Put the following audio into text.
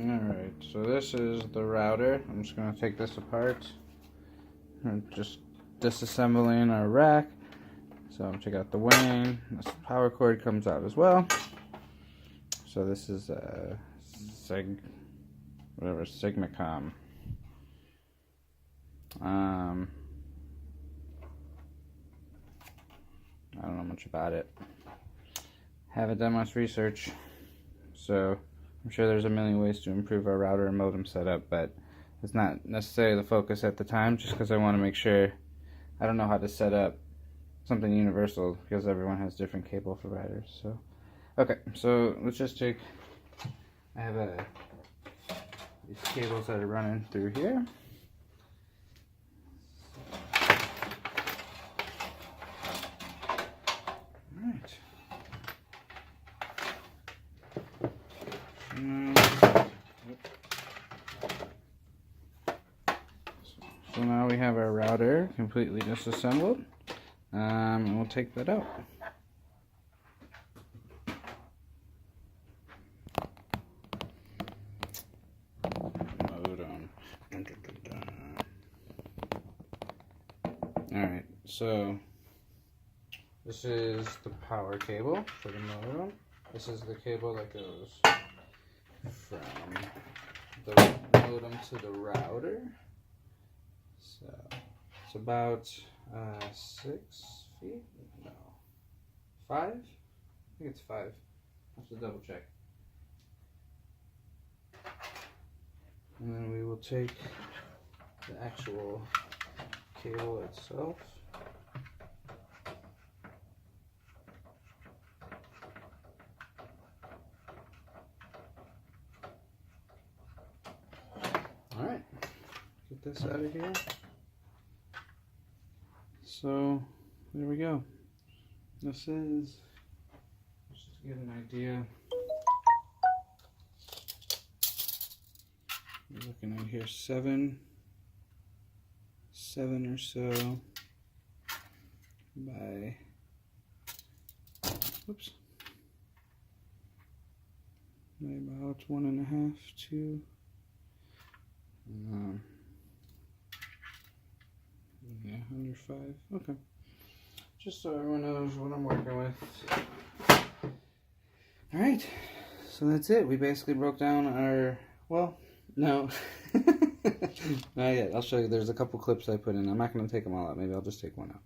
Alright, so this is the router. I'm just going to take this apart and just disassembling our rack. So check out the wing. This power cord comes out as well. So this is a Sigmacom. I don't know much about it. Haven't done much research, so I'm sure there's a million ways to improve our router and modem setup, but it's not necessarily the focus at the time, just because I want to make sure. I don't know how to set up something universal because everyone has different cable providers. So okay, so let's just take, I have these cables that are running through here. Alright. So now we have our router completely disassembled, and we'll take that out. Modem. Alright, so this is the power cable for the modem. This is the cable that goes from the modem to the router. So it's about 6 feet? No. 5? I think it's 5. I have to double check. And then we will take the actual cable itself. Alright, get this out of here. So there we go. This is, just to get an idea, we're looking at here 7 or so by, whoops, by about 1.5, 2. Yeah, under 5. Okay. Just so everyone knows what I'm working with. Alright. So that's it. We basically broke down our, well, no. Not yet. I'll show you. There's a couple clips I put in. I'm not going to take them all out. Maybe I'll just take one out.